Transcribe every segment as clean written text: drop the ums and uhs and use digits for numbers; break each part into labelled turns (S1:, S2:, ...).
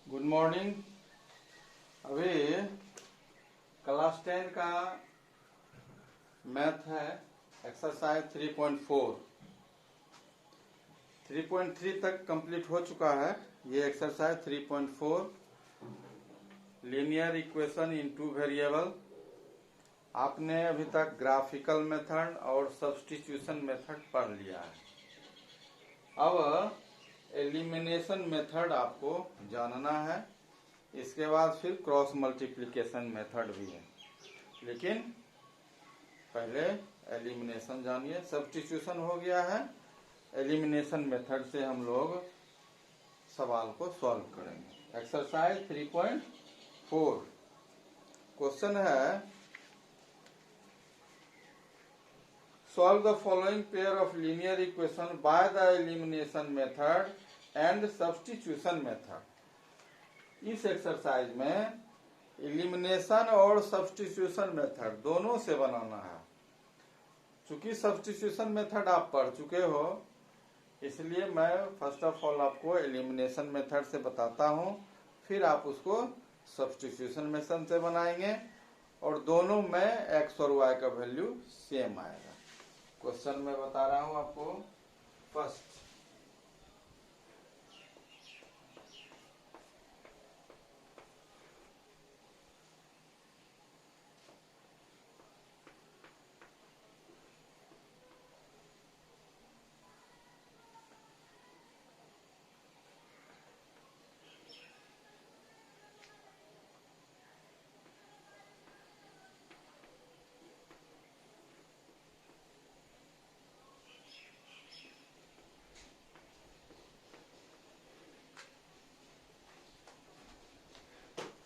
S1: Good morning. अभी class 10 का math है एक्सरसाइज 3.4। 3.3 तक कंप्लीट हो चुका है। ये exercise 3.4 linear equation in two variable. आपने अभी तक ग्राफिकल मेथड और सब्स्टिट्यूशन मेथड पढ़ लिया है। अब एलिमिनेशन मेथड आपको जानना है। इसके बाद फिर क्रॉस मल्टीप्लिकेशन मेथड भी है, लेकिन पहले एलिमिनेशन जानिए। सब्स्टिट्यूशन हो गया है, एलिमिनेशन मेथड से हम लोग सवाल को सॉल्व करेंगे। एक्सरसाइज 3.4 क्वेश्चन है, solve the following pair of linear equation by the elimination method and substitution method. इस एक्सरसाइज में एलिमिनेशन और सब्स्टिट्यूशन मेथड दोनों से बनाना है। चूंकि सब्स्टिट्यूशन मेथड आप पढ़ चुके हो, इसलिए मैं फर्स्ट ऑफ ऑल आपको एलिमिनेशन मेथड से बताता हूं, फिर आप उसको सब्स्टिट्यूशन मेथड से बनाएंगे और दोनों में एक्स और वाई का वैल्यू सेम आएगा। क्वेश्चन में बता रहा हूं आपको। फर्स्ट,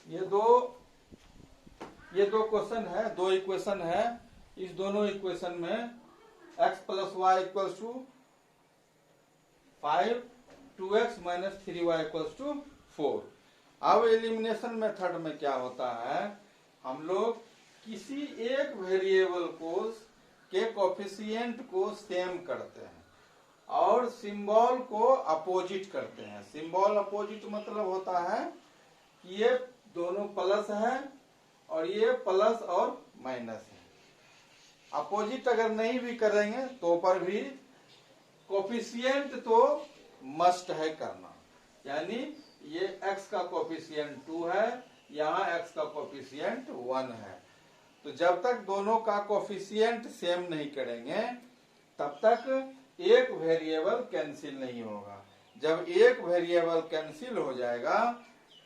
S1: ये दो क्वेश्चन है, दो इक्वेशन है। इस दोनों इक्वेशन में x plus y equals to 5, 2x minus 3y equals to 4। अब एलिमिनेशन मेथड में क्या होता है, हम लोग किसी एक वेरिएबल को के कोफिशिएंट को सेम करते हैं और सिंबल को अपोजिट करते हैं। सिंबल अपोजिट मतलब होता है कि ये दोनों प्लस है और ये प्लस और माइनस है। अपोजिट अगर नहीं भी करेंगे तो पर भी कोफिशिएंट तो मस्ट है करना। यानी ये x का कोफिशिएंट 2 है, यहाँ x का कोफिशिएंट 1 है। तो जब तक दोनों का कोफिशिएंट सेम नहीं करेंगे तब तक एक वेरिएबल कैंसिल नहीं होगा। जब एक वेरिएबल कैंसिल हो जाएगा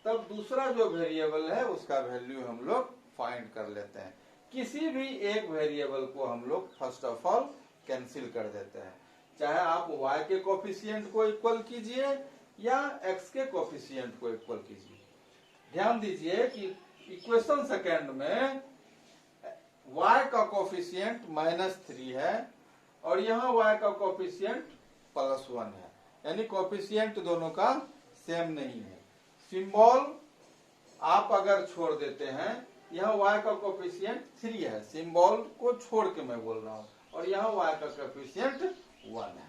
S1: तब दूसरा जो वेरिएबल है उसका वैल्यू हम लोग फाइंड कर लेते हैं। किसी भी एक वेरिएबल को हम लोग फर्स्ट ऑफ ऑल कैंसिल कर देते हैं, चाहे आप y के कोफिशिएंट को इक्वल कीजिए या x के कोफिशिएंट को इक्वल कीजिए। ध्यान दीजिए कि इक्वेशन सेकेंड में y का कोफिशिएंट -3 है और यहाँ y का कोफिशिएंट +1 है, यानी कोफिशिएंट दोनों का सेम नहीं है। सिंबल आप अगर छोड़ देते हैं, यहाँ y का कोफिशिएंट 3 है, सिंबल को छोड़ के मैं बोल रहा हूँ, और यहाँ y का कोफिशिएंट 1 है।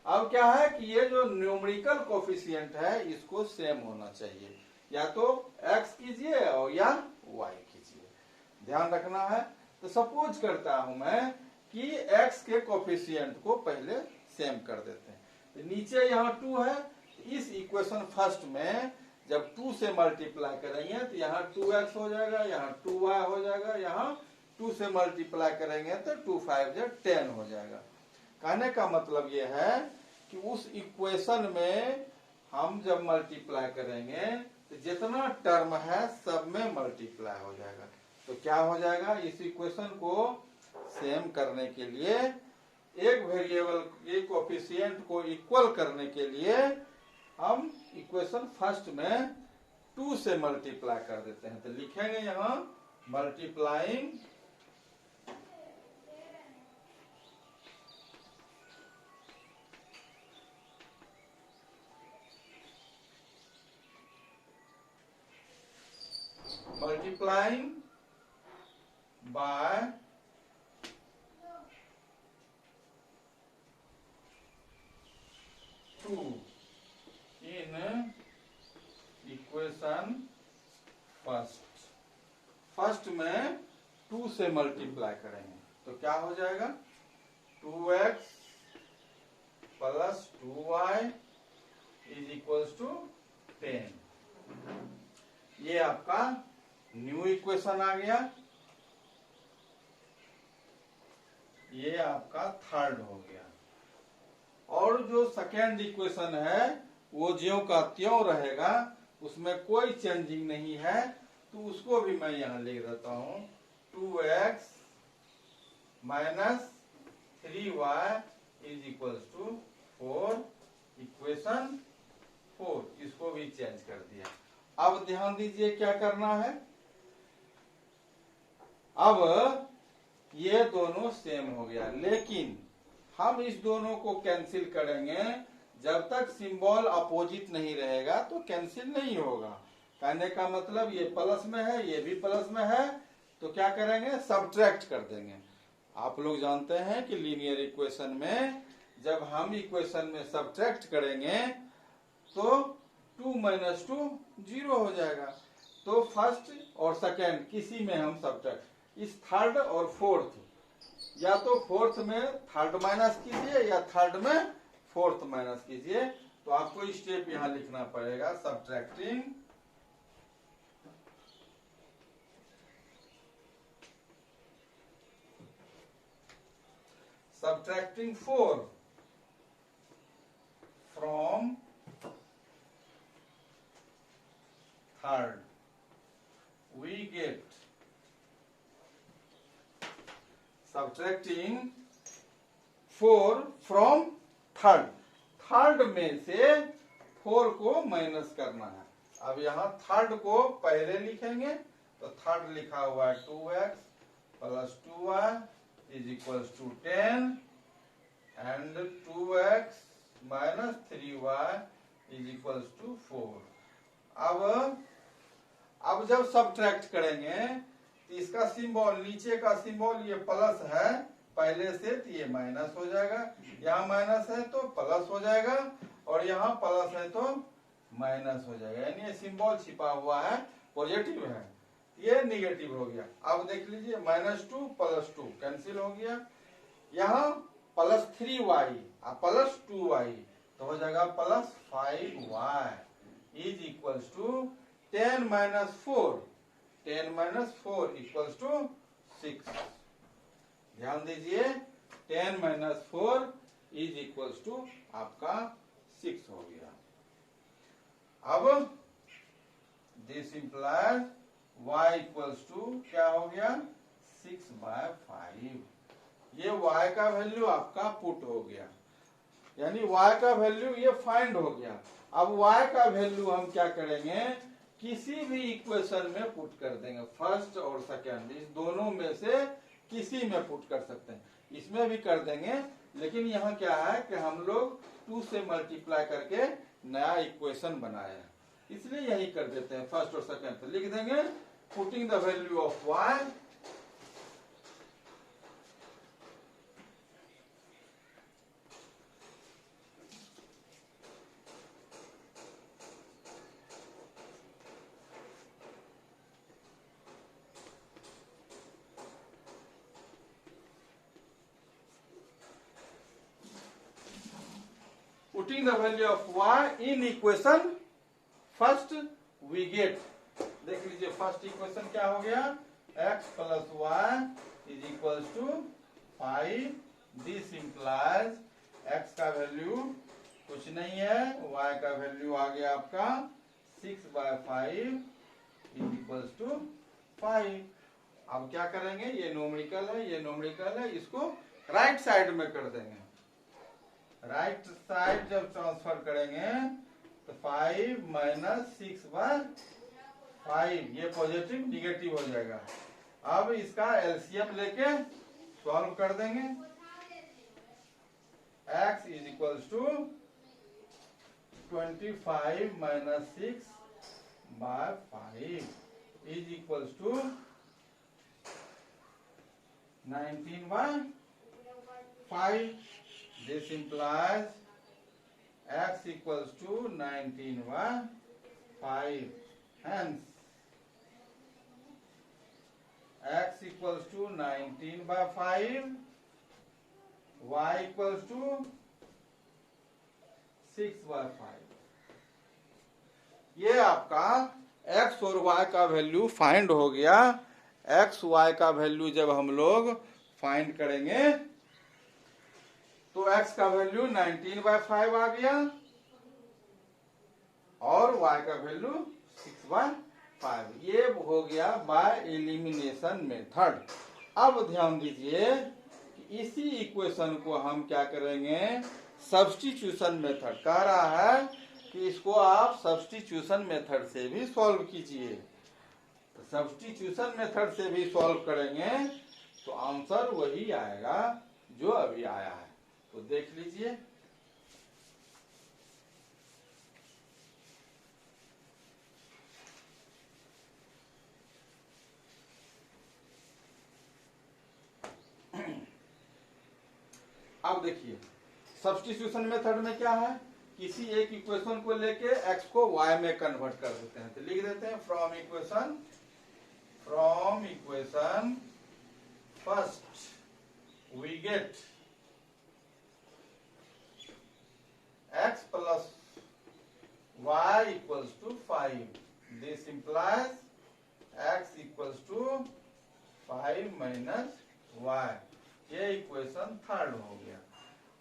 S1: अब क्या है कि ये जो न्यूमेरिकल कोफिशिएंट है इसको सेम होना चाहिए, या तो x कीजिए और या y कीजिए। ध्यान रखना है। तो सपोज करता हूं मैं कि x के कोफिशिएंट को पहले सेम कर देते हैं। तो नीचे यहाँ 2 है, इस इक्वेशन फर्स्ट में जब 2 से मल्टीप्लाई करेंगे तो यहाँ 2x हो जाएगा, यहाँ 2y हो जाएगा, यहाँ 2 से मल्टीप्लाई करेंगे तो 2 5 10 हो जाएगा। कहने का मतलब ये है कि उस इक्वेशन में हम जब मल्टीप्लाई करेंगे तो जितना टर्म है सब में मल्टीप्लाई हो जाएगा। तो क्या हो जाएगा, इस इक्वेशन को सेम करने के लिए, एक वेरिएबल के कोफिशिएंट को इक्वल करने के लिए हम इक्वेशन फर्स्ट में 2 से मल्टीप्लाई कर देते हैं। तो लिखेंगे यहाँ multiplying by 2 in equation equation first में 2 से मल्टीप्लाई करेंगे तो क्या हो जाएगा 2x plus 2y is equals to 10। ये आपका न्यू इक्वेशन आ गया। ये आपका थर्ड हो गया। और जो सेकेंड इक्वेशन है वो ज्यों का त्यों रहेगा, उसमें कोई चेंजिंग नहीं है, तो उसको भी मैं यहां लिख देता हूं 2x minus 3y is equals to 4। Equation 4 इसको भी चेंज कर दिया। अब ध्यान दीजिए क्या करना है। अब ये दोनों सेम हो गया, लेकिन हम इस दोनों को कैंसिल करेंगे। जब तक सिंबल अपोजिट नहीं रहेगा तो कैंसिल नहीं होगा। कहने का मतलब ये प्लस में है, ये भी प्लस में है, तो क्या करेंगे सब्ट्रैक्ट कर देंगे। आप लोग जानते हैं कि लीनियर इक्वेशन में जब हम इक्वेशन में सब्ट्रैक्ट करेंगे तो 2 माइनस 2 0 हो जाएगा। तो फर्स्ट और सेकेंड किसी में हम सब्ट्रैक्ट, इस थर्ड और फोर्थ, या तो फोर्थ में थर्ड माइनस कीजिए या थर्ड में फोर्थ माइनस कीजिए। तो आपको स्टेप यहां लिखना पड़ेगा subtracting 4 from third, we get subtracting 4 from third में से 4 को माइनस करना है। अब यहाँ थर्ड को पहले लिखेंगे तो थर्ड लिखा हुआ है 2x plus 2y is equals to 10 and 2x minus 3y is equals to 4। अब जब सब्ट्रैक्ट करेंगे तो इसका सिंबल, नीचे का सिंबल ये प्लस है पहले से, तो ये माइनस हो जाएगा। यहाँ माइनस है तो प्लस हो जाएगा, और यहाँ प्लस है तो माइनस हो जाएगा। यानी ये सिंबल छिपा हुआ है पॉजिटिव है, ये निगेटिव हो गया। अब देख लीजिए -2 प्लस 2 कैंसिल हो गया। यहाँ प्लस 3y प्लस 2y तो हो जाएगा plus 5y is equals to 10 minus 4 equals to 6। ध्यान दीजिए 10 माइनस 4 इज इक्वल्स टू आपका 6 हो गया। अब this implies y equals to क्या हो गया 6/5। ये y का वैल्यू आपका पुट हो गया, यानी y का वैल्यू ये फाइंड हो गया। अब y का वैल्यू हम क्या करेंगे, किसी भी इक्वेशन में पुट कर देंगे, फर्स्ट और सेकेंड, इस दोनों में से किसी में पुट कर सकते हैं, इसमें भी कर देंगे। लेकिन यहाँ क्या है कि हम लोग 2 से मल्टीप्लाई करके नया इक्वेशन बनाया है, इसलिए यही कर देते हैं फर्स्ट और सेकेंड। तो लिख देंगे putting the value of y putting the value of y in equation first we get, देख लीजिए फर्स्ट इक्वेशन क्या हो गया x plus y is equals to 5। This implies x का वैल्यू कुछ नहीं है, y का वैल्यू आ गया आपका 6/5 इज इक्वल्स टू 5। अब क्या करेंगे, ये न्यूमेरिकल है, ये न्यूमेरिकल है, इसको राइट साइड में कर देंगे। राइट साइड जब ट्रांसफर करेंगे तो 5 माइनस 6/5 ये पॉजिटिव निगेटिव हो जाएगा। अब इसका एलसीएम लेके सॉल्व कर देंगे। x is equals to 25 minus 6/5 is equals to 19/5। This implies x equals to 19/5 Hence, x equals to 19/5, y equals to 6/5। ये आपका x और y का वैल्यू फाइंड हो गया। x y का वैल्यू जब हम लोग फाइंड करेंगे तो x का वैल्यू 19/5 आ गया और y का वैल्यू 6/5। ये हो गया बाय एलिमिनेशन मेथड। अब ध्यान दीजिए कि इसी इक्वेशन को हम क्या करेंगे, सब्स्टिट्यूशन मेथड। कह रहा है कि इसको आप सब्स्टिट्यूशन मेथड से भी सॉल्व कीजिए। तो सब्स्टिट्यूशन मेथड से भी सॉल्व करेंगे तो आंसर वही आएगा जो अभी आया है। तो देख लीजिए, अब देखिए सब्स्टिट्यूशन मेथड में क्या है, किसी एक इक्वेशन को लेके x को y में कन्वर्ट कर देते हैं। तो लिख देते हैं from equation first we get x plus y equals to 5। This implies x equals to 5 minus y। ये इक्वेशन थर्ड हो गया।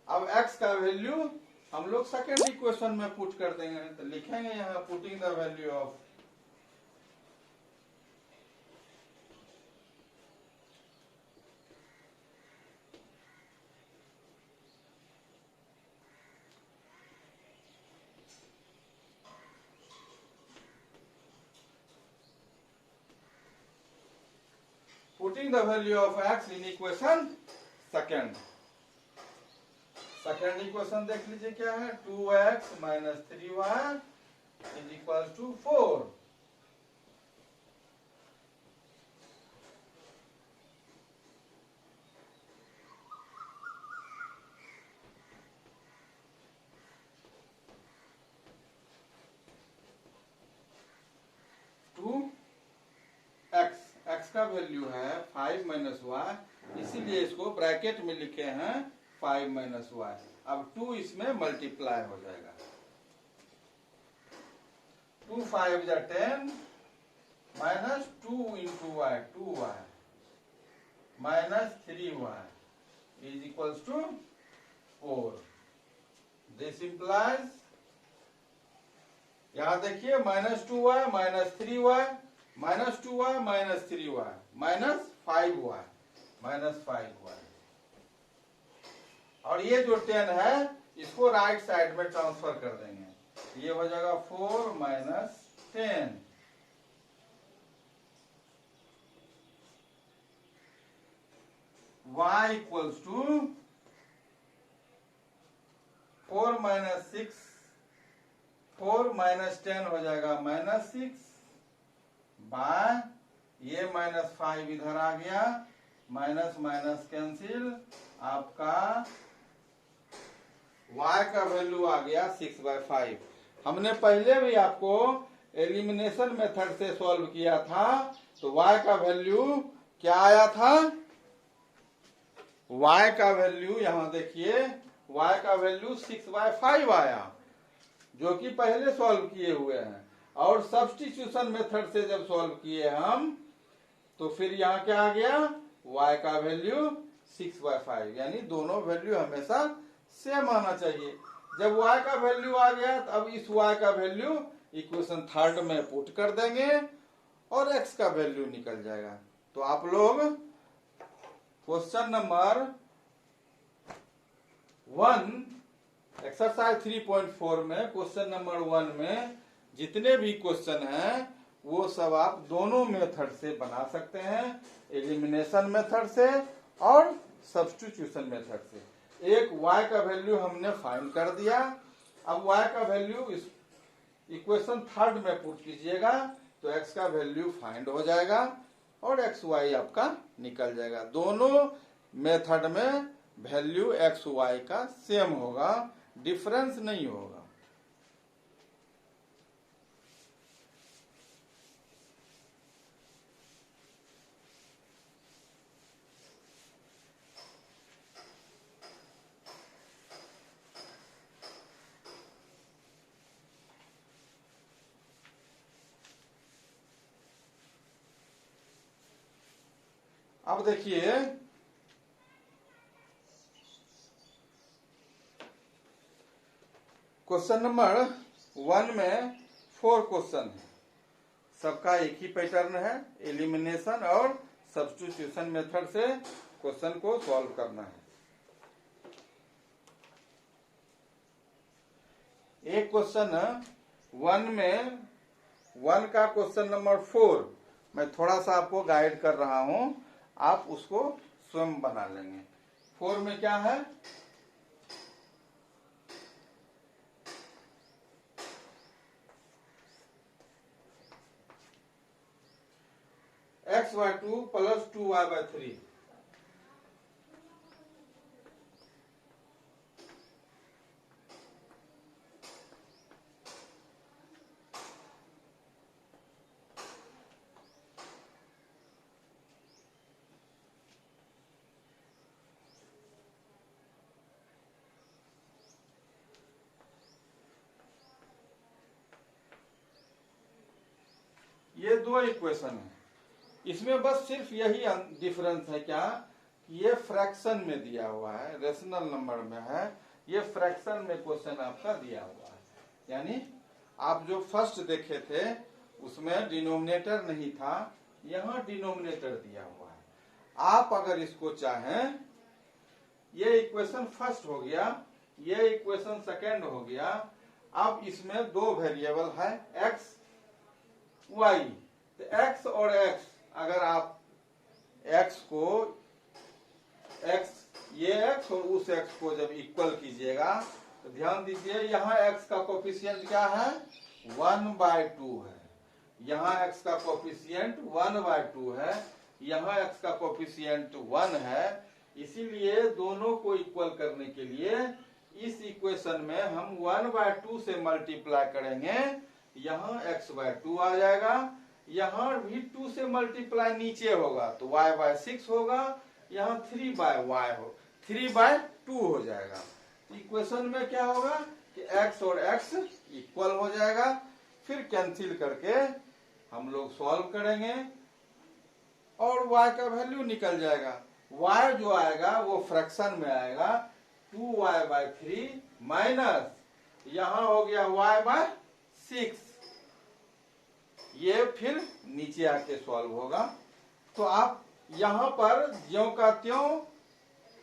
S1: अब x का वैल्यू हम लोग सेकेंड इक्वेशन में पुट कर देंगे। तो लिखेंगे यहाँ putting the value of putting the value of x in equation second. Second equation देख लीजिए क्या है, 2x minus 3y is equals to 4। x का वैल्यू है 5 minus y, इसीलिए इसको ब्रैकेट में लिखे हैं 5 minus y। अब 2 इसमें मल्टीप्लाई हो जाएगा। 2 5 जा 10 minus 2 into y 2y minus 3y is equals to 4। This implies, यहां देखिए minus 2y minus 3y minus 2y minus 3y minus 5y minus 5y। और ये जो 10 है इसको राइट साइड में ट्रांसफर कर देंगे। ये हो जाएगा 4 minus 10। y equals to 4 minus 6, 4 minus 10 हो जाएगा माइनस 6 बाय ये माइनस 5 इधर आ गया, माइनस माइनस कैंसिल, आपका y का वैल्यू आ गया 6/5। हमने पहले भी आपको एलिमिनेशन मेथड से सॉल्व किया था तो y का वैल्यू क्या आया था, y का वैल्यू यहां देखिए y का वैल्यू 6/5 आया जो कि पहले सॉल्व किए हुए हैं। और सब्स्टिट्यूशन मेथड से जब सॉल्व किए हम तो फिर यहाँ क्या आ गया, y का वैल्यू 6/5, यानी दोनों वैल्यू हमेशा सेम आना चाहिए। जब y का वैल्यू आ गया तो अब इस y का वैल्यू इक्वेशन थर्ड में पुट कर देंगे और x का वैल्यू निकल जाएगा। तो आप लोग क्वेश्चन नंबर 1 एक्सरसाइज 3.4 में क्वेश्चन नंबर 1 में जितने भी क्वेश्चन हैं वो सब आप दोनों मेथड से बना सकते हैं, एलिमिनेशन मेथड से और सब्स्टिट्यूशन मेथड से। एक y का वैल्यू हमने फाइंड कर दिया, अब y का वैल्यू इस इक्वेशन थर्ड में पुट कीजिएगा तो x का वैल्यू फाइंड हो जाएगा और एक्स वाई आपका निकल जाएगा। दोनों मेथड में वैल्यू एक्स वाई का सेम होगा, डिफरेंस नहीं होगा। अब देखिए क्वेश्चन नंबर 1 में 4 क्वेश्चन है, सबका एक ही पैटर्न है, एलिमिनेशन और सब्स्टिट्यूशन मेथड से क्वेश्चन को सॉल्व करना है। एक क्वेश्चन 1 में 1 का क्वेश्चन नंबर 4 मैं थोड़ा सा आपको गाइड कर रहा हूं, आप उसको स्वयं बना लेंगे। 4 में क्या है, x/2 + 2y/3। ये 2 इक्वेशन है, इसमें बस सिर्फ यही डिफरेंस है क्या, ये फ्रैक्शन में दिया हुआ है, रेशनल नंबर में है, ये फ्रैक्शन में क्वेश्चन आपका दिया हुआ है। यानी आप जो फर्स्ट देखे थे उसमें डिनोमिनेटर नहीं था, यहाँ डिनोमिनेटर दिया हुआ है। आप अगर इसको चाहें, ये इक्वेशन फर्स्ट हो गया, ये इक्वेशन सेकेंड हो गया, अब इसमें 2 वेरिएबल है x y, तो x और x अगर आप x को ये x और उस x को जब इक्वल कीजिएगा तो ध्यान दीजिए यहाँ x का कोफिशिएंट क्या है, 1/2 है, यहाँ x का कोफिशिएंट 1/2 है, यहाँ x का कोफिशिएंट 1 है। इसीलिए दोनों को इक्वल करने के लिए इस इक्वेशन में हम 1/2 से मल्टीप्लाई करेंगे, यहाँ x/2 आ जाएगा, यहाँ भी 2 से मल्टीप्लाई नीचे होगा तो y/6 होगा, यहाँ 3/2 हो जाएगा। इक्वेशन में क्या होगा कि x और x इक्वल हो जाएगा, फिर कैंसिल करके हम लोग सॉल्व करेंगे और y का वैल्यू निकल जाएगा। y जो आएगा वो फ्रैक्शन में आएगा, 2y/3 माइनस यहाँ हो गया y/6, ये फिर नीचे आके सॉल्व होगा। तो आप यहाँ पर ज्यों का त्यों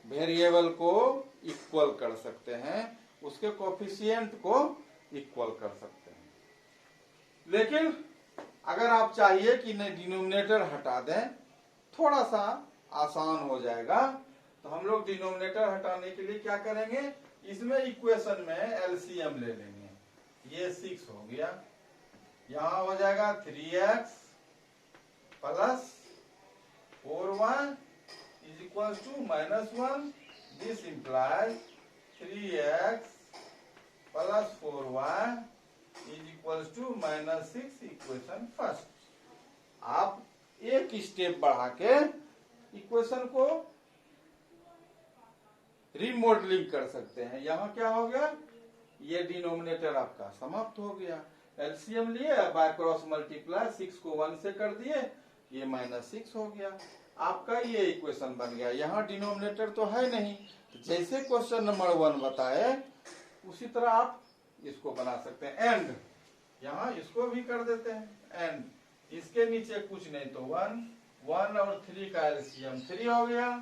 S1: वेरिएबल को इक्वल कर सकते हैं, उसके कोफिशिएंट को इक्वल कर सकते हैं। लेकिन अगर आप चाहिए कि नहीं डिनोमिनेटर हटा दें, थोड़ा सा आसान हो जाएगा, तो हम लोग डिनोमिनेटर हटाने के लिए क्या करेंगे, इसमें इक्वेशन में एलसीएम ले लेंगे। ये 6 हो गया, यहाँ हो जाएगा 3x + 4y = -1। This implies 3x + 4y = -6, equation first. आप एक स्टेप बढ़ा के इक्वेशन को रिमॉडलिंग कर सकते हैं। यहाँ क्या हो गया, ये डिनोमिनेटर आपका समाप्त हो गया, एलसीएम लिए, बाय क्रॉस मल्टीप्लाई, 6 को 1 से कर दिए, ये -6 हो गया, आपका ये इक्वेशन बन गया। यहाँ डिनोमिनेटर तो है नहीं, तो जैसे क्वेश्चन नंबर 1 बताए उसी तरह आप इसको बना सकते हैं। एंड यहाँ इसको भी कर देते हैं एंड, इसके नीचे कुछ नहीं तो 1 और 3 का एलसीएम 3 हो गया।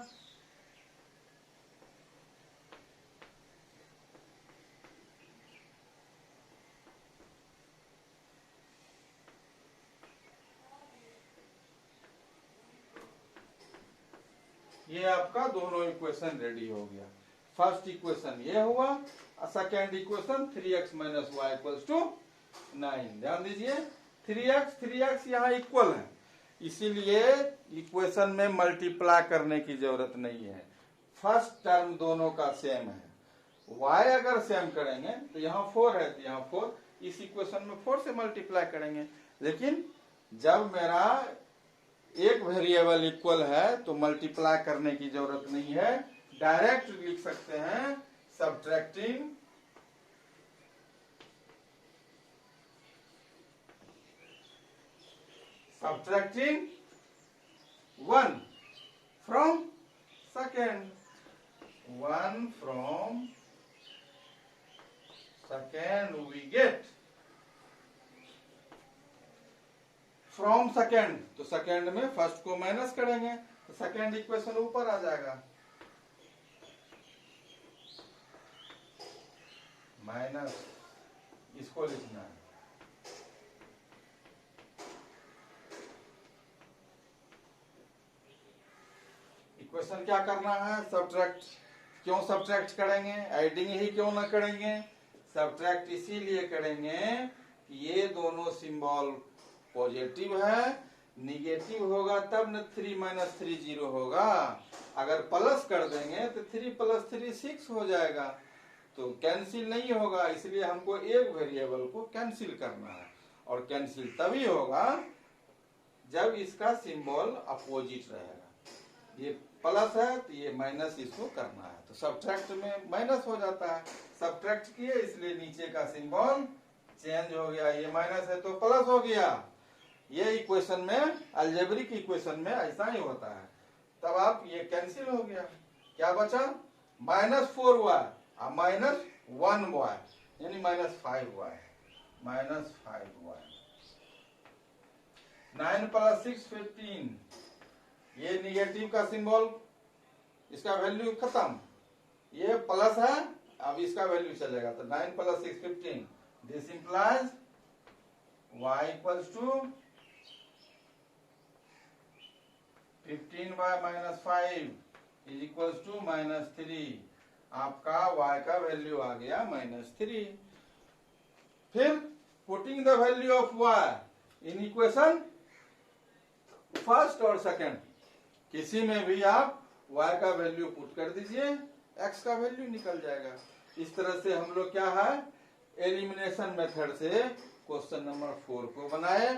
S1: ये आपका दोनों इक्वेशन रेडी हो गया। फर्स्ट इक्वेशन ये हुआ, सेकेंड इक्वेशन 3x - y = 9। ध्यान दीजिए 3x यहाँ इक्वल है, इसीलिए इक्वेशन में मल्टीप्लाई करने की जरूरत नहीं है, फर्स्ट टर्म दोनों का सेम है। y अगर सेम करेंगे तो यहाँ 4 है तो यहाँ 4, इस इक्वेशन में 4 से मल्टीप्लाई करेंगे। लेकिन जब मेरा एक वेरिएबल इक्वल है तो मल्टीप्लाई करने की जरूरत नहीं है, डायरेक्ट लिख सकते हैं subtracting subtracting 1 from second. 1 from second we get from second, तो सेकेंड में फर्स्ट को माइनस करेंगे तो सेकेंड इक्वेशन ऊपर आ जाएगा, माइनस इसको लिखना है। इक्वेशन क्या करना है, सब्ट्रैक्ट। क्यों सब्ट्रैक्ट करेंगे, एडिंग ही क्यों ना करेंगे? सब्ट्रैक्ट इसीलिए करेंगे कि ये दोनों सिंबल पॉजिटिव है, निगेटिव होगा तब न 3 - 3 0 होगा। अगर प्लस कर देंगे तो 3 + 3 6 हो जाएगा, तो कैंसिल नहीं होगा। इसलिए हमको एक वेरिएबल को कैंसिल करना है, और कैंसिल तभी होगा जब इसका सिंबल अपोजिट रहेगा। ये प्लस है तो ये माइनस इसको करना है, तो सब्ट्रैक्ट में माइनस हो जाता है। सब्ट्रैक्ट किए इसलिए नीचे का सिंबल चेंज हो गया, ये माइनस है तो प्लस हो गया। ये इक्वेशन में, अलजेब्रिक इक्वेशन में ऐसा ही होता है। तब आप ये कैंसिल हो गया, क्या बचा -4y और -1y, यानी -5y, -5y। 9 + 6 15, ये निगेटिव का सिंबल, इसका वैल्यू खत्म, ये प्लस है, अब इसका वैल्यू चलेगा, तो 9 + 6 15। This implies y = 15y - 5 = -3। आपका y का वैल्यू आ गया -3। फिर putting the value of y in equation first और सेकंड, किसी में भी आप y का वैल्यू पुट कर दीजिए, x का वैल्यू निकल जाएगा। इस तरह से हम लोग क्या है, एलिमिनेशन मेथड से क्वेश्चन नंबर 4 को बनाए।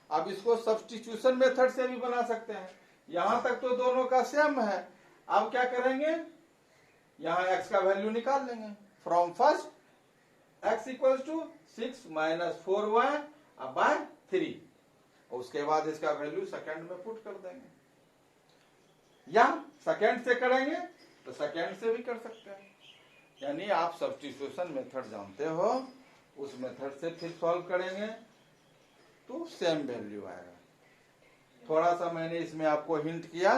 S1: अब इसको सब्स्टिट्यूशन मेथड से भी बना सकते हैं। यहां तक तो दोनों का सेम है। अब क्या करेंगे, यहां x का वैल्यू निकाल लेंगे फ्रॉम फर्स्ट, x = 6 - 4y / 3, और उसके बाद इसका वैल्यू सेकंड में पुट कर देंगे, या सेकंड से करेंगे तो सेकंड से भी कर सकते हैं। यानी आप सब्स्टिट्यूशन मेथड जानते हो, उस मेथड से फिर सॉल्व करेंगे तो सेम वैल्यू आएगा। थोड़ा सा मैंने इसमें आपको हिंट किया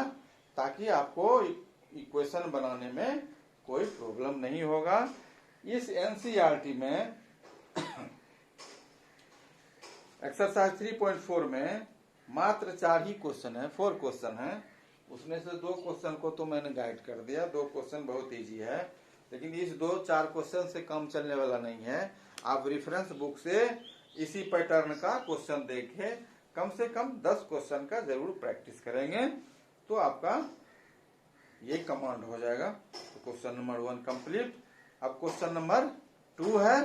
S1: ताकि आपको इक्वेशन बनाने में कोई प्रॉब्लम नहीं होगा। इस एनसीईआरटी में एक्सरसाइज 3.4 में मात्र 4 ही क्वेश्चन है, 4 क्वेश्चन है। उसमें से 2 क्वेश्चन को तो मैंने गाइड कर दिया, 2 क्वेश्चन बहुत इजी है, लेकिन इस 2-4 क्वेश्चन से कम चलने वाला नहीं है। आप रेफरेंस बुक से इसी पैटर्न का क्वेश्चन देखें, कम से कम 10 क्वेश्चन का जरूर प्रैक्टिस करेंगे तो आपका ये कमांड हो जाएगा। तो क्वेश्चन नंबर 1 कंप्लीट। अब क्वेश्चन नंबर 2 है,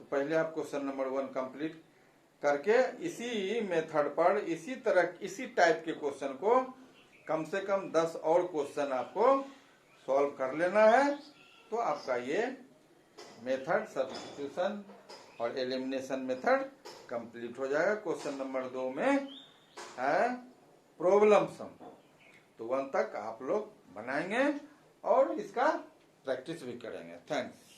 S1: तो पहले आप क्वेश्चन नंबर 1 कंप्लीट करके इसी मेथड पर इसी तरह इसी टाइप के क्वेश्चन को कम से कम 10 और क्वेश्चन आपको सॉल्व कर लेना है, तो आपका ये मेथड सब्स्टिट्यूशन और एलिमिनेशन मेथड कंप्लीट हो जाएगा। क्वेश्चन नंबर 2 में है प्रॉब्लम सम, तो 1 तक आप लोग बनाएंगे और इसका प्रैक्टिस भी करेंगे। थैंक्स।